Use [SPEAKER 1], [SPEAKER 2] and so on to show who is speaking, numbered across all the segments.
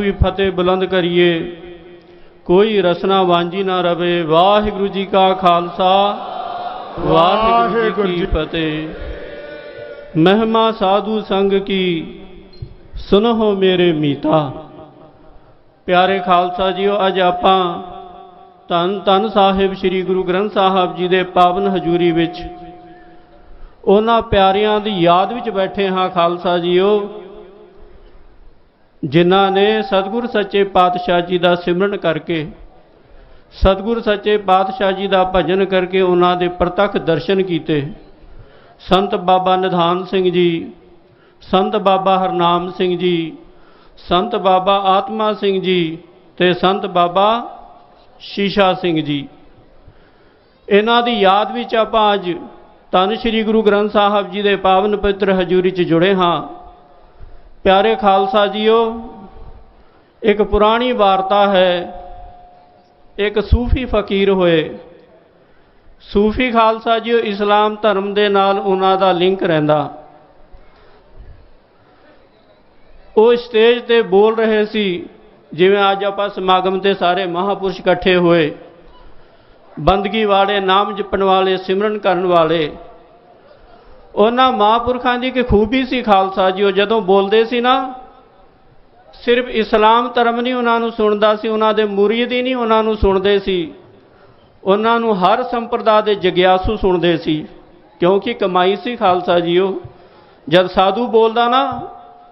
[SPEAKER 1] हुई फतेह बुलंद करिए, कोई रसना वांझी ना रवे। वाहिगुरु जी का खालसा, वाहिगुरु जी की फतेह। महिमा साधु संग की सुनो मेरे मीता। प्यारे खालसा जीओ, अज आपां धन धन साहिब श्री गुरु ग्रंथ साहब जी दे पावन हजूरी विच उन्हां प्यारियां दी याद विच बैठे हाँ खालसा जीओ, जिन्हां ने सतगुर सच्चे पातशाह जी का सिमरन करके, सतगुर सच्चे पातशाह जी का भजन करके उन्हां दे प्रतख दर्शन किए। संत बाबा निधान सिंह जी, संत बाबा हरनाम सिंह जी, संत बाबा आत्मा सिंह जी ते संत बाबा शीशा सिंह जी। इन्हां दी याद विच आपां अज धन श्री गुरु ग्रंथ साहब जी के पावन पवित्र हजूरी च जुड़े हाँ। प्यारे खालसा जीओ, एक पुरानी वार्ता है। एक सूफी फकीर होए। सूफी खालसा जीओ इस्लाम धर्म दे नाल उन्हां दा लिंक रहिंदा। वो स्टेज ते बोल रहे सी, जिवें अज आपां समागम ते सारे महापुरुष इकट्ठे होए, बंदगी वाले, नाम जपण वाले, सिमरन करन वाले। उन्हां महापुरखां दी एक खूबी सी खालसा जीओ, जदों बोलदे सी ना, सिर्फ इस्लाम धर्म नहीं उन्हां नूं सुणदा सी, उन्हां दे मुरीद ही नहीं उन्हां नूं सुणदे सी, उन्हां नूं हर संप्रदाय दे जग्यासू सुणदे सी। क्योंकि कमाई सी खालसा जीओ। जद साधु बोलदा ना,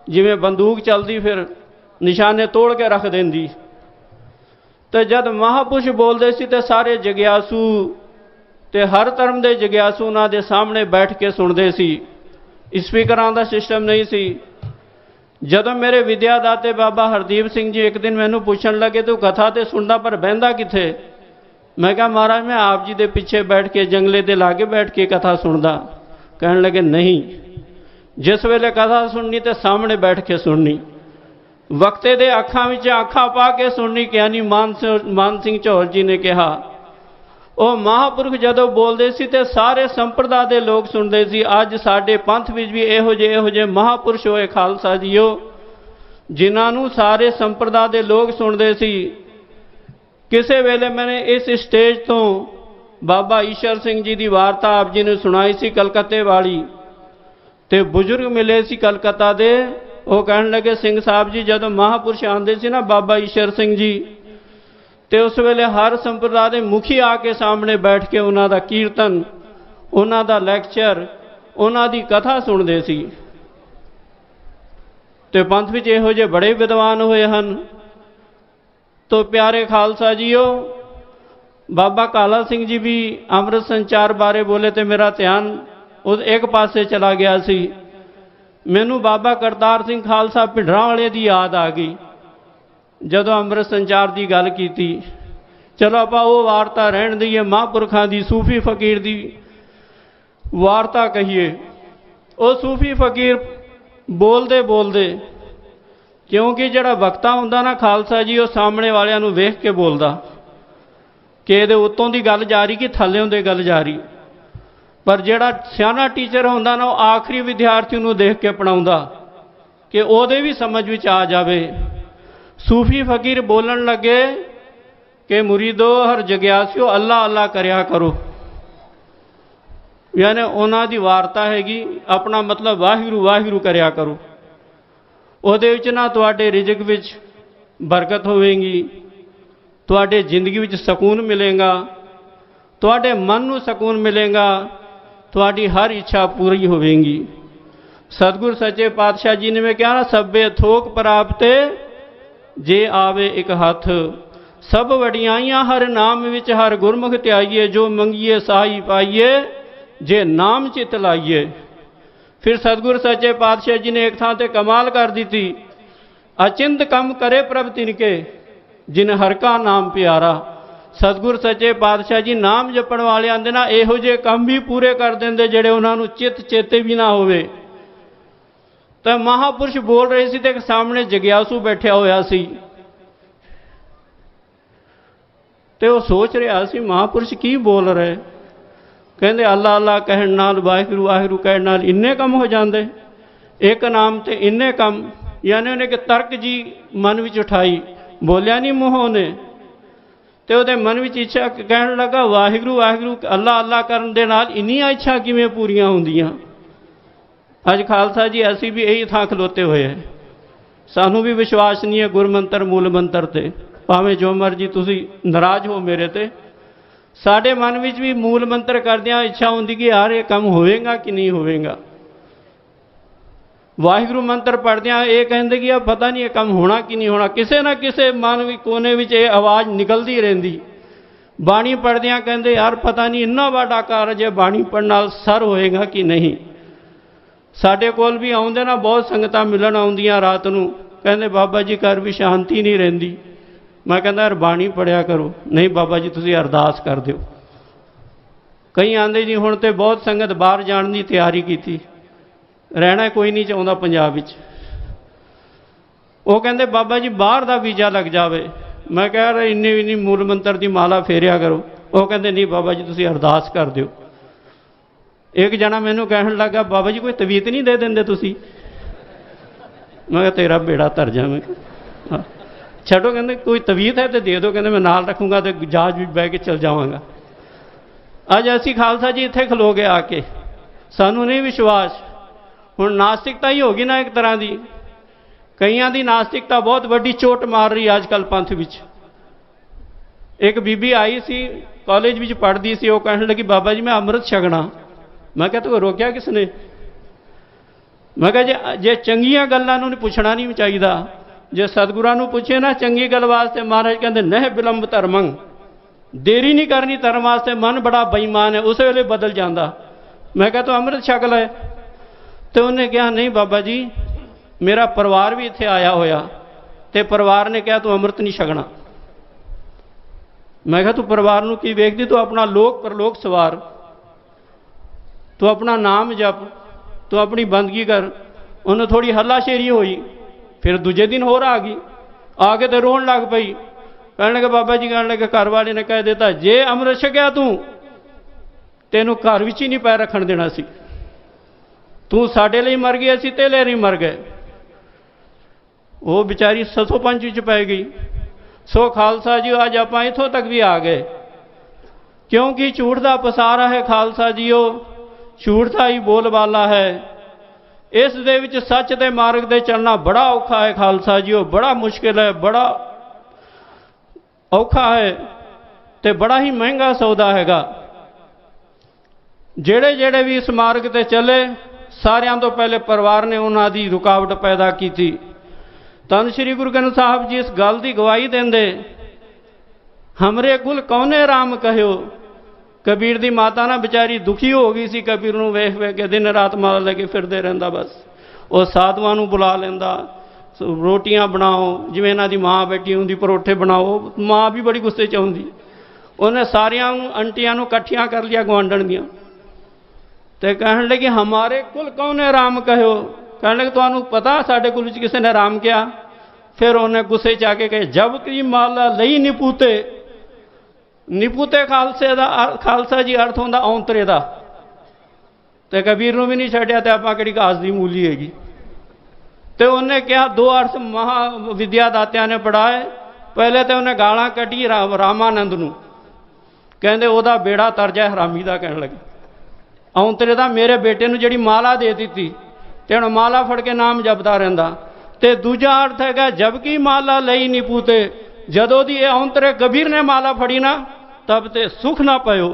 [SPEAKER 1] जिवें बंदूक चलदी फिर निशाने तोड़ के रख देंदी, तो जद महापुरुष बोलते सी ते सारे जग्यासू ते हर धर्म के जग्यासू उन्हां दे सामने बैठ के सुनते सी। स्पीकरां दा सिस्टम नहीं सी। जदों मेरे विद्यादाते बाबा हरदीप सिंह जी एक दिन मैनू पूछण लगे, तू कथा तो सुनदा पर बहिंदा किथे? मैं कहा महाराज मैं आप जी के पिछे बैठ के जंगले के लागे बैठ के कथा सुनदा। कहण लगे नहीं, जिस वेले कथा सुननी तो सामने बैठ के सुननी, वक्ते दे अखां विच अखां पा के सुननी। ज्ञानी मान सिंह झौर जी ने कहा, वो महापुरख जदों बोलते सी ते सारे संप्रदाय के लोग सुनते सी। अज साडे पंथ विच भी इहो जे महापुरुष होए खालसा जीओ, जिन्हां नूं सारे संप्रदाय के लोग सुनते सी। किसी वेले मैंने इस स्टेज तो बाबा ईश्वर सिंह जी की वार्ता आप जी ने सुनाई सी कलकत्ते वाली, ते बुजुर्ग मिले सी कलकत्ता दे। वो कहण लगे, सिंह साहब जी जदों महापुरुष आंदे सी ना बाबा ईश्वर सिंह जी, तो उस वेले हर संप्रदाय के मुखी आके सामने बैठ के उन्हां दा कीर्तन, उन्हां दा लैक्चर, उन्हां दी कथा सुनते सी। ते पंथ विच इहो जे बड़े विद्वान होए हन। तो प्यारे खालसा जीओ, बाबा काला सिंह जी भी अमृत संचार बारे बोले तो मेरा ध्यान उस एक पासे चला गया सी। मैनू बाबा करतार सिंह खालसा भिंडरां वाले की याद आ गई जदों अमृत संचार की गल की। चलो आपां वो वार्ता रहण दईए, महापुरखां की सूफी फकीर की वार्ता कहिए। वो सूफी फकीर बोलते बोलते, क्योंकि जिहड़ा वक्ता हुंदा ना खालसा जी, वो सामने वालियां नूं वेख के बोलदा कि इहदे उत्तों की गल जा रही कि थल्लों की गल जा रही। पर जिहड़ा सियाना टीचर हुंदा ना, वो आखिरी विद्यार्थी नूं देख के पढ़ाउंदा कि उहदे भी समझ विच आ जावे। सूफी फकीर बोलन लगे कि मुरीदो हर जग्यासियो अल्लाह अल्लाह करया करो। यानी उन्हां दी वार्ता हैगी, अपना मतलब वाहिगुरू वाहिगुरू करया करो। उहदे विच ना तुहाडे रिजक विच बरकत होवेगी, तुहाडे जिंदगी विच सकून मिलेगा, तुहाडे मन नूं सकून मिलेगा, तुहाडी हर इच्छा पूरी होवेगी। सतगुर सच्चे पातशाह जी ने कहा ना, सभे थोक प्राप्ते जे आवे एक हथ, सब वडियाइयां हर नाम विच हर गुरमुख ध्याइए, जो मंगिए साही पाइए जे नाम चित लाइए। फिर सतगुर सच्चे पातशाह जी ने एक थां ते कमाल कर दी थी, अचिंत कम करे प्रभ तिनके जिन हर का नाम प्यारा। सतगुर सच्चे पातशाह जी नाम जपण वाले आंदे ना, इहो जे काम भी पूरे कर देंदे जेड़े उन्हां नूं चित चेते भी ना होवे। तो महापुरुष बोल रहे सी ते सामने जग्यासू बैठा होया सी, ते वो सोच रहा सी महापुरुष की बोल रहे। कहते अल्लाह अल्लाह कहण नाल वाहिगुरू वाहिगुरू कहण नाल इन्ने कम हो जांदे, एक नाम ते इन्ने कम। यानी उन्हें एक तर्क जी मन विच उठाई, बोलिया नहीं मूँहों ने, तो वो मन में इच्छा कहन लगा वाहिगुरू वाहिगुरू अल्लाह अल्लाह करन दे नाल इन्नियां इच्छा किवें पूरीआं हुंदियां। अज खालसा जी असीं भी यही थां खलोते हुए हैं, सानू भी विश्वास नहीं है गुरमंत्र मूल मंत्र ते, भावें जो मर्जी तुसीं नाराज हो मेरे ते, साडे मन विच भी मूल मंत्र करदिआं इच्छा हुंदी कि यार ये काम होवेगा कि नहीं होवेगा। वाहिगुरू मंत्र पढ़दिआं ये कहंदे कि अब पता नहीं ये काम होना कि नहीं होना, किसे ना किसे मन भी कोने विच ये आवाज़ निकलदी रहिंदी। बाणी पढ़दिआं कहंदे यार पता नहीं इन्ना वड्डा कारज है बाणी पढ़न नाल सर होएगा कि नहीं। साडे कोल भी आउंदे ना बहुत संगतां मिलण आउंदियां रात नूं, कहंदे बाबा जी घर भी शांति नहीं रहिंदी। मैं कहंदा यार बाणी पढ़िया करो, नहीं बाबा जी तुसीं अरदास कर दिओ। कई आंदे जी हुण ते बहुत संगत बाहर जाण दी तैयारी कीती, रहना कोई नहीं चाहता पंजाब विच। वो कहते बाबा जी बाहर का वीज़ा लग जाए। मैं कह रहा इन्नी भी नहीं मूल मंत्र की माला फेरिया करो। वो कहते नहीं बाबा जी तुसीं अरदास कर दिओ। एक जना मैनू कहन लगा बाबा जी कोई तवीत नहीं दे देंगे तुसीं। मैं कहा तेरा बेड़ा तर जा। मैं छड्डो, कहते कोई तवीत है तो दे दो, कहते मैं नाल रखूँगा तो जहाज भी बह के चल जावांगा। अज असी खालसा जी इत्थे खलो गए आके, सानू नहीं विश्वास। हुण नास्तिकता ही होगी ना एक तरह की, कईयां दी नास्तिकता बहुत वड्डी चोट मार रही अजकल पंथ विच। एक बीबी आई सी कॉलेज विच पढ़दी सी, वो कहने लगी बाबा जी मैं अमृत छकना। मैं कहा तू रोकिया किसने? मैं कहा जे चंगियां गल्लां नूं पुछना नहीं चाहिए, जे सतगुरां नूं पुछे ना चंगी गल वास्ते महाराज कहंदे नह विलंब धर्मं, देरी नहीं करनी धर्म वास्ते, मन बड़ा बेईमान है उस वेले बदल जाता। मैं कहा तू अमृत छक लै। तो उन्हें कहा नहीं बाबा जी मेरा परिवार भी इत्थे आया होया, तो परिवार ने कहा तू अमृत नहीं छकना। मैं कहा तू परिवार नूं की वेखदी, तू अपना लोक परलोक सवार, तू अपना नाम जप, तू अपनी बंदगी कर। उन्हें थोड़ी हल्लाशेरी हुई, फिर दूजे दिन होर आ गई, आके तो रोन लग पई। कहने लगे बाबा जी, कहने लगे घर वाले ने कह देता जे अमृत छकिया तू तेनू घर विच ही नहीं पैर रखण देना सी, तू साडे लिए मर गई असीं तेरे लिए मर गए। वो बेचारी ससो पंच विच पै गई। सो खालसा जी अज आपां इत्थों तक भी आ गए, क्योंकि झूठ का पसारा है खालसा जी, झूठ का ही बोलबाला है। इस दे विच सच के मार्ग से चलना बड़ा औखा है खालसा जी, बड़ा मुश्किल है, बड़ा औखा है तो बड़ा ही महंगा सौदा हैगा। जेड़े जेड़े भी इस मार्ग से चले सारियां तो पहले परिवार ने उन्हां दी रुकावट पैदा की थी। धन श्री गुरु ग्रंथ साहब जी इस गल की गवाही देंदे, हमरे कुल कौने राम कहो। कबीर दी माता ना बेचारी दुखी हो गई सी, कबीर नूं वेख वेख के दिन रात माला लेके फिरदे रहिंदा। बस वो साधुआं नूं बुला लैंदा, रोटियां बनाओ, जिवें इन्हां दी मां बैठी हुंदी परोठे बनाओ। मां भी बड़ी गुस्से च हुंदी, उन्हें सारियां आंटियां नूं इकट्ठियां कर लिया गुआंढण दियां, तो कहने लगे हमारे कुल कौने राम कहो। कहने लगे तुहानूं पता साडे कुल किसी ने राम किया? फिर उन्हें गुस्से च आके कहे जब की माला लई निपूते। निपूते खालसे दा खालसा जी अर्थ होंदा औंतरे दा, तो कबीर नूं भी नहीं छड्डिया तो आपां किहड़ी घास दी मूली हैगी। तो उन्हें कहा दो अर्थ महाविद्यादातियां ने पढ़ाए। पहले तो उन्हें गालां कढ़ी रामानंद नूं, कहंदे ओहदा बेड़ा तर जाए हरामी दा। कहने लगे औंतरे दा मेरे बेटे नूं जिहड़ी माला दे दित्ती ते हुण माला फड़ के नाम जपदा रहिंदा। ते दूजा अर्थ हैगा जबकि माला लई नहीं पूते, जदों दी औंतरे कबीर ने माला फड़ी ना तब ते सुख ना पयो,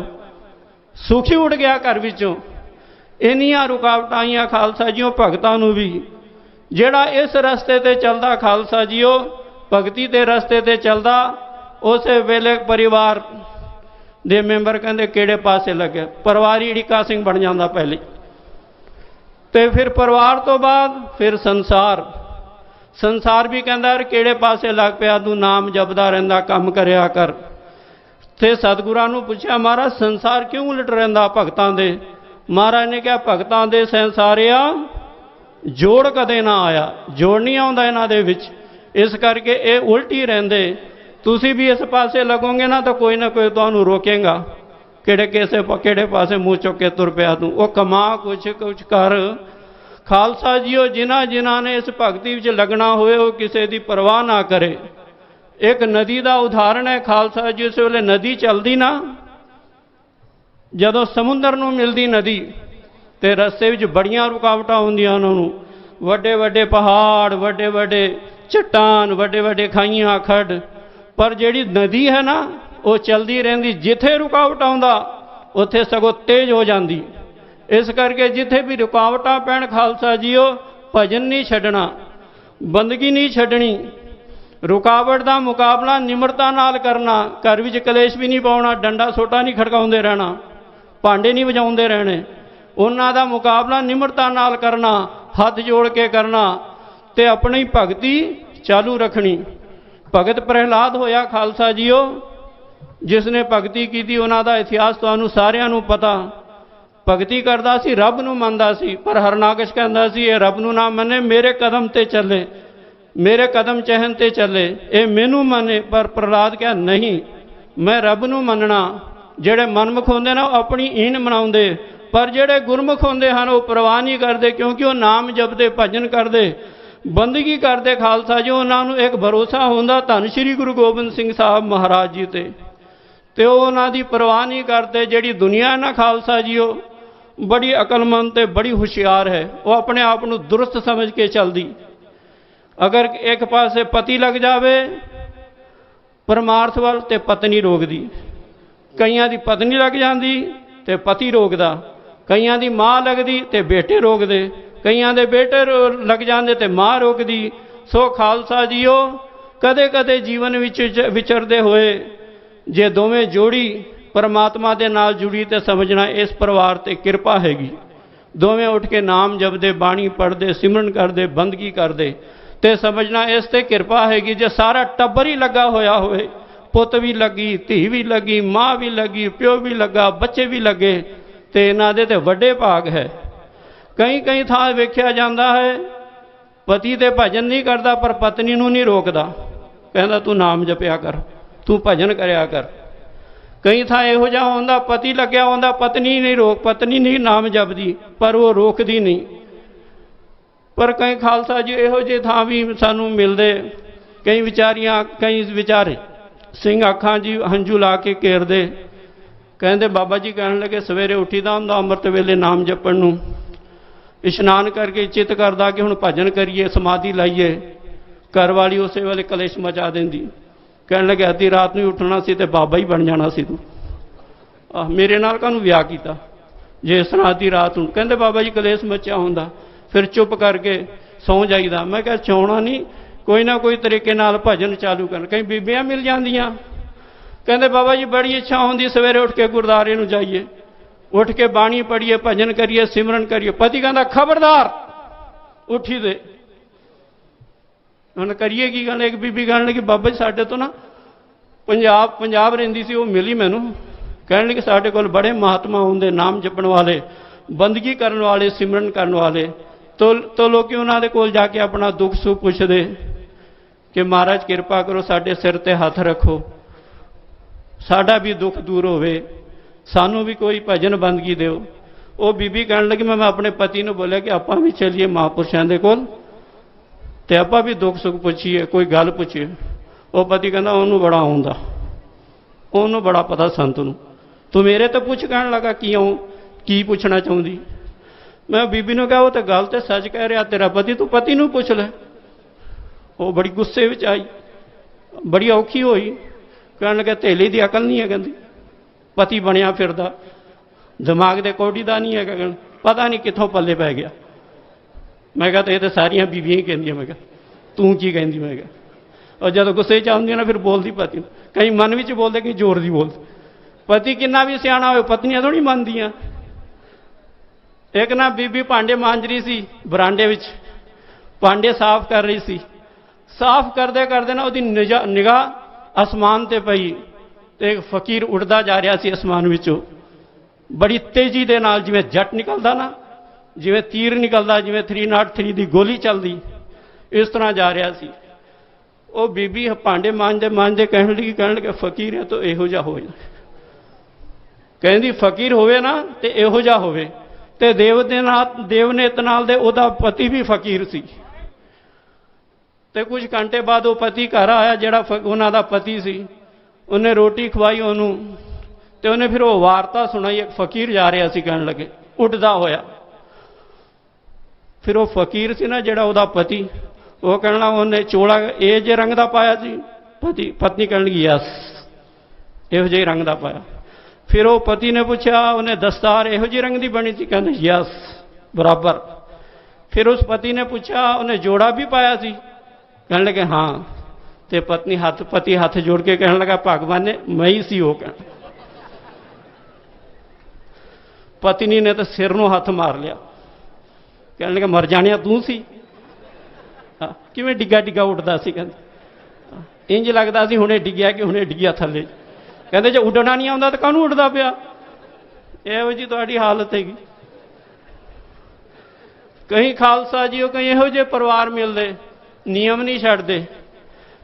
[SPEAKER 1] सुख ही उड़ गया घर विचों। इन्नियां रुकावटां आईयां खालसा जीओ भगतां नूं भी। जिहड़ा इस रस्ते ते चलदा खालसा जीओ भगती के रस्ते ते चलदा, उस वेले परिवार दे मैंबर कहंदे किहड़े पासे लगे, परिवार ही ढिक्का सिंह बन जाता पहले। तो फिर परिवार तो बाद फिर संसार, संसार भी कहता यार किहड़े पासे लग पिया, तू नाम जपदा रहिंदा काम करिया कर। ते सतगुरां नूं पुछया महाराज संसार क्यों उलट रहिंदा भगतां दे? महाराज ने कहा भगतां दे संसारिया जोड़ कदे ना आया, जोड़ नहीं आउंदा इन्हां दे विच, इस करके ये उलट ही रहिंदे। तुसी भी इस पासे लगोगे ना तो कोई ना कोई तुहानूं रोकेगा, किहड़े किसे किहड़े पासे मुँह चुक के तुर पिया तू। वो कमा कुछ कुछ कर, खालसा जीओ जिन्हां जिन्हां ने इस भगती विच लगना होए वो किसी की परवाह ना करे। एक नदी का उदाहरण है, खालसा जी उस वेले नदी चलती ना, जदों समुंदर नूं मिलदी नदी तो रस्ते विच बड़ियां रुकावटां होंदियां, उन्होंने वड्डे वड्डे पहाड़, वड्डे वड्डे चट्टान, वड्डे वड्डे खाइयां खड्ड, पर जिहड़ी नदी है ना वो चलती रहिंदी, जिथे रुकावट आउंदा उत्थे सगों तेज हो जाती। इस करके जिथे भी रुकावटां पैण खालसा जीओ भजन नहीं छड्डना, बंदगी नहीं छड्डनी, रुकावट का मुकाबला निमरता नाल करना, घर विच कलेश भी नहीं पाउणा, डंडा सोटा नहीं खड़काउंदे रहना, भांडे नहीं वजाउंदे रहने, उन्हां दा मुकाबला निमरता नाल करना, हथ जोड़ के करना ते अपनी भगती चालू रखनी। भगत प्रहलाद होया खालसा जीओ, जिसने भगती की, उन्हां दा इतिहास तुहानूं सारिआं नूं पता। भगती करदा सी, रब नूं मनदा सी, पर हरनाकश कहंदा सी ये रब नूं ना मने, मेरे कदम ते चले, मेरे कदम चहन ते चले, ये मैनू मने। पर प्रहलाद कहा नहीं, मैं रब नूं मनना। जेड़े मनमुख होंदे ना अपनी ईन मनाउंदे, पर जेड़े गुरमुख होंदे हन वो परवाह नहीं करते, क्योंकि वो नाम जपदे, भजन करते, बंदगी करते। खालसा जी उन्होंने एक भरोसा होंदा धन श्री गुरु गोबिंद सिंह साहब महाराज जी ते उन्हां दी परवाह नहीं करते। जिहड़ी दुनिया है ना खालसा जी वो बड़ी अकलमंद ते बड़ी हुशियार है, वो अपने आप को दुरुस्त समझ के चलती। अगर एक पासे पति लग जाए परमार्थ वाल ते पत्नी रोकदी, कईयां दी पत्नी लग जाती ते पति रोकदा, कईयां दी माँ लगदी ते बेटे रोकदे, कईयां दे बेटे लग जाते ते माँ रोकदी। सो खालसा जीओ कदे कदे जीवन विच विचरदे होए जे दोवें जोड़ी परमात्मा दे नाल जुड़ी ते समझना इस परिवार ते कृपा हैगी। दोवें उठ के नाम जपदे, बाणी पढ़दे, सिमरन करदे, बंदगी करदे ते समझना इस ते कृपा हैगी। जे सारा टब्बर ही लगा होया होए, पुत भी लगी, धी भी लगी, माँ भी लगी, प्यो भी लगा, बच्चे भी लगे, तो इन्हां दे ते वड्डे भाग है। कई कई थां वेख्या जाता है पति ते भजन नहीं करता पर पत्नी नूं नहीं रोकदा, कहंदा तू नाम जपिया कर, तू भजन करया कर। कई थां इहो जिहा होंदा पति लग्या होंदा, पत्नी नहीं नाम जपदी, पर वो रोकदी नहीं। पर कई खालसा जी इहो जे थां भी सानूं मिलदे, कई विचारियां, कई विचारे सिंह अखां जी हंझू ला के घेरदे, कहंदे बाबा जी कहण लगे सवेरे उठीदा हुंदा अमृत वेले नाम जपण नूं, इशनान करके चित करदा कि हुण भजन करिए, समाधि लाइए। घर वाली उस वेले कलेश मचा देंदी, कहण लगे अद्धी रात नूं उठना सी ते बाबा ही बन जाना सी तू, मेरे नाल काहनूं विआह कीता जे इस तरह अद्धी रात नूं। कहंदे बाबा जी कलेश मचिया हुंदा, फिर चुप करके सौ जाईदा। मैं कहा सौना नहीं, कोई ना कोई तरीके नाल भजन चालू करन। कई बीबियां मिल जांदियां, कहंदे बाबा जी बड़ी इच्छा होंदी सवेरे उठ के गुरद्वारे नूं जाइए, उठ के बाणी पढ़िए, भजन करिए, सिमरन करिए। पति कहंदा खबरदार उठी दे, हुण करिए की गल। एक बीबी कहण लगी बाबा जी साडे तो ना पंजाब रहिंदी सी, वो मिली मैनूं, कहण लगी साडे कोल बड़े महात्मा होंदे, नाम जपण वाले, बंदगी करन वाले, सिमरन करन वाले। तो लोग उन्हां दे कोल जाके अपना दुख सुख पुछदे कि महाराज कृपा करो साडे सिर ते हथ रखो, साडा भी दुख दूर होवे, सानू भी कोई भजन बंदगी दिओ। वो बीबी कहण लगी मैं अपने पति नूं बोलिया कि आपां भी चलीए महापुरुषां दे कोल ते आपां भी दुख सुख पुछीए, कोई गल पुछीए। वो पति कहंदा उहनूं बड़ा आउंदा, उहनूं बड़ा पता संत नूं, तू मेरे तो पुछ। कहण लगा की पुछना चाहुंदी। मैं बीबी नूं कहा वो तो गल तो सच कह रहा तेरा पति, तू पति नूं पुछ ले। वो बड़ी गुस्से विच आई, बड़ी औखी होई, कहण लगा धेली दी अकल नहीं है, कहंदी पति बनिया फिरदा, दिमाग दे कोडी दा नहीं है, कहण पता नहीं कित्थों पल्ले पै गया। मैं कहा ये तो सारियां बीबियां ही कहंदियां। मैं कहा तू की कहंदी। मैं कहा और जब गुस्से च आउंदियां ना फिर बोलदी पति, कई मन विच बोलदे कई जोर दी बोलदे। पति किन्ना भी सियाणा होवे पत्नियां थोड़ी मनदियां। एक ना बीबी भांडे मांज रही सी बरांडे विच, भांडे साफ कर रही सी, साफ करदे करदे ना उहदी निगाह आसमान ते पई ते एक फकीर उड़दा जा रहा सी आसमान विचों, बड़ी तेजी दे नाल, जिवें जट निकलदा ना, जिवें तीर निकलदा, जिवें 303 दी गोली चलदी, इस तरह जा रहा सी। वो बीबी भांडे मांजदे मांजदे कहण लगी फकीर है तो इहो जिहा हो जाए, कहंदी फकीर होवे ना ते इहो जिहा होवे, ਤੇ ਦੇਵਨੇਤ ਨਾਲ ਦੇ ਉਹਦਾ ਪਤੀ ਵੀ ਫਕੀਰ ਸੀ। ਤੇ ਕੁਝ ਘੰਟੇ ਬਾਅਦ ਉਹ ਪਤੀ ਘਰ ਆਇਆ, ਜਿਹੜਾ ਉਹਨਾਂ ਦਾ ਪਤੀ ਸੀ। ਉਹਨੇ ਰੋਟੀ ਖਵਾਈ ਉਹਨੂੰ, ਤੇ ਉਹਨੇ ਫਿਰ ਉਹ ਵਾਰਤਾ ਸੁਣਾਈ। ਇੱਕ ਫਕੀਰ ਜਾ ਰਿਹਾ ਸੀ, ਕਹਿਣ ਲੱਗੇ ਉੱਡਦਾ ਹੋਇਆ। ਫਿਰ ਉਹ ਫਕੀਰ ਸੀ ਨਾ ਜਿਹੜਾ ਉਹਦਾ ਪਤੀ, ਉਹ ਕਹਿਣਾ ਉਹਨੇ ਚੋਲਾ ਇਹ ਜੇ ਰੰਗ ਦਾ ਪਾਇਆ ਸੀ। ਪਤਨੀ ਕਹਿਣ ਲੱਗੀ ਯਸ, ਇਹੋ ਜਿਹੇ ਰੰਗ ਦਾ ਪਾਇਆ। ਫਿਰ ਉਹ ਪਤੀ ਨੇ ਪੁੱਛਿਆ, ਉਹਨੇ ਦਸਤਾਰ ਇਹੋ ਜਿਹੇ ਰੰਗ ਦੀ ਬਣੀ ਸੀ? ਕਹਿੰਦੇ ਯਸ, ਬਰਾਬਰ। ਫਿਰ ਉਸ ਪਤੀ ਨੇ ਪੁੱਛਿਆ, ਉਹਨੇ ਜੋੜਾ ਵੀ ਪਾਇਆ ਸੀ? ਕਹਿਣ ਲੱਗੇ ਹਾਂ। ਤੇ ਪਤੀ ਹੱਥ ਜੋੜ ਕੇ ਕਹਿਣ ਲੱਗਾ, ਭਗਵਾਨ ਨੇ ਮੈਂ ਹੀ ਸੀ ਉਹ। ਕਹਿਣ ਪਤਨੀ ਨੇ ਤਾਂ ਸਿਰ ਨੂੰ ਹੱਥ ਮਾਰ ਲਿਆ, ਕਹਿਣ ਲੱਗਾ ਮਰ ਜਾਣਿਆ ਤੂੰ ਸੀ। ਕਿਵੇਂ ਡਿੱਗਾ ਡਿੱਗਾ ਉੱਡਦਾ ਸੀ? ਕਹਿੰਦੇ ਇੰਜ ਲੱਗਦਾ ਸੀ ਹੁਣੇ ਡਿੱਗਿਆ ਕਿ ਹੁਣੇ ਡਿੱਗਿਆ ਥੱਲੇ। ਕਹਿੰਦੇ ਜੇ ਉੱਡਣਾ ਨਹੀਂ ਆਉਂਦਾ ਤਾਂ ਕਾਹਨੂੰ ਉੱਡਦਾ ਪਿਆ? ਇਹੋ ਜਿਹੀ ਤੁਹਾਡੀ ਹਾਲਤ ਹੈਗੀ। ਕਈ ਖਾਲਸਾ ਜੀਓ, ਕਈ ਇਹੋ ਜਿਹੇ ਪਰਿਵਾਰ ਮਿਲਦੇ, ਨਿਯਮ ਨਹੀਂ ਛੱਡਦੇ।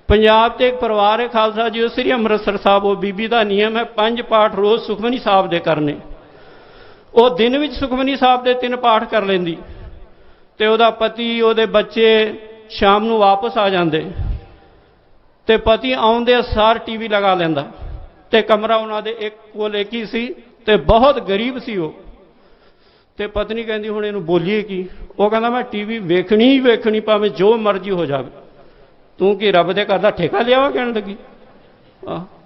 [SPEAKER 1] ਪੰਜਾਬ 'ਤੇ ਇੱਕ ਪਰਿਵਾਰ ਹੈ ਖਾਲਸਾ ਜੀਓ, ਸ੍ਰੀ ਅੰਮ੍ਰਿਤਸਰ ਸਾਹਿਬ। ਉਹ ਬੀਬੀ ਦਾ ਨਿਯਮ ਹੈ 5 ਪਾਠ ਰੋਜ਼ ਸੁਖਮਨੀ ਸਾਹਿਬ ਦੇ ਕਰਨੇ। ਉਹ ਦਿਨ ਵਿੱਚ ਸੁਖਮਨੀ ਸਾਹਿਬ ਦੇ 3 ਪਾਠ ਕਰ ਲੈਂਦੀ, ਤੇ ਉਹਦਾ ਪਤੀ, ਉਹਦੇ ਬੱਚੇ ਸ਼ਾਮ ਨੂੰ ਵਾਪਸ ਆ ਜਾਂਦੇ। ਤੇ ਪਤੀ ਆਉਂਦੇ ਸਾਰ ਟੀਵੀ ਲਗਾ ਲੈਂਦਾ, ਤੇ ਕਮਰਾ ਉਹਨਾਂ ਦੇ ਇੱਕ ਕੋਲ ਇੱਕ ਹੀ ਸੀ, ਤੇ ਬਹੁਤ ਗਰੀਬ ਸੀ ਉਹ। ਤੇ ਪਤਨੀ ਕਹਿੰਦੀ ਹੁਣ ਇਹਨੂੰ ਬੋਲੀਏ ਕੀ? ਉਹ ਕਹਿੰਦਾ ਮੈਂ ਟੀਵੀ ਵੇਖਣੀ ਹੀ ਵੇਖਣੀ, ਭਾਵੇਂ ਜੋ ਮਰਜ਼ੀ ਹੋ ਜਾਵੇ। ਤੂੰ ਕੀ ਰੱਬ ਦੇ ਘਰ ਦਾ ਠੇਕਾ ਲਿਆ ਵਾ? ਕਹਿਣ ਲੱਗੀ।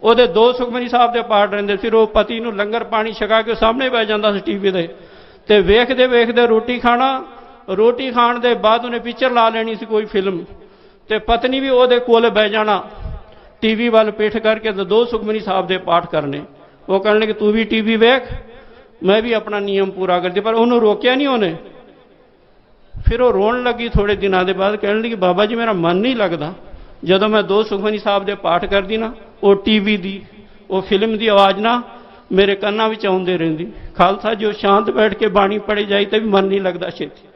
[SPEAKER 1] ਉਹਦੇ 2 ਸੁਖਮਨੀ ਸਾਹਿਬ ਦੇ ਪਾਠ ਰਹਿੰਦੇ। ਫਿਰ ਉਹ ਪਤੀ ਨੂੰ ਲੰਗਰ ਪਾਣੀ ਛਕਾ ਕੇ ਸਾਹਮਣੇ ਬਹਿ ਜਾਂਦਾ ਸੀ ਟੀਵੀ ਦੇ, ਤੇ ਵੇਖਦੇ ਵੇਖਦੇ ਰੋਟੀ ਖਾਣਾ। ਰੋਟੀ ਖਾਣ ਦੇ ਬਾਅਦ ਉਹਨੇ ਪਿਕਚਰ ਲਾ ਲੈਣੀ ਸੀ ਕੋਈ ਫਿਲਮ, ਤੇ ਪਤਨੀ ਵੀ ਉਹਦੇ ਕੋਲ ਬਹਿ ਜਾਣਾ, ਟੀਵੀ ਵੱਲ ਪਿੱਠ ਕਰਕੇ, ਤੇ 2 ਸੁਖਮਨੀ ਸਾਹਿਬ ਦੇ ਪਾਠ ਕਰਨੇ। ਉਹ ਕਹਿਣ ਲੱਗੇ ਤੂੰ ਵੀ ਟੀਵੀ ਵੇਖ, ਮੈਂ ਵੀ ਆਪਣਾ ਨਿਯਮ ਪੂਰਾ ਕਰਦੀ। ਪਰ ਉਹਨੂੰ ਰੋਕਿਆ ਨਹੀਂ ਉਹਨੇ। ਫਿਰ ਉਹ ਰੋਣ ਲੱਗੀ ਥੋੜੇ ਦਿਨਾਂ ਦੇ ਬਾਅਦ, ਕਹਿਣ ਲੱਗੀ ਬਾਬਾ ਜੀ ਮੇਰਾ ਮਨ ਨਹੀਂ ਲੱਗਦਾ। ਜਦੋਂ ਮੈਂ 2 ਸੁਖਮਨੀ ਸਾਹਿਬ ਦੇ ਪਾਠ ਕਰਦੀ ਨਾ, ਉਹ ਟੀਵੀ ਦੀ, ਉਹ ਫਿਲਮ ਦੀ ਆਵਾਜ਼ ਨਾ ਮੇਰੇ ਕੰਨਾਂ ਵਿੱਚ ਆਉਂਦੇ ਰਹਿੰਦੀ। ਖਾਲਸਾ ਜੋ ਸ਼ਾਂਤ ਬੈਠ ਕੇ ਬਾਣੀ ਪੜ੍ਹੀ ਜਾਈ ਤੇ ਵੀ ਮਨ ਨਹੀਂ ਲੱਗਦਾ ਛੇਤੀ,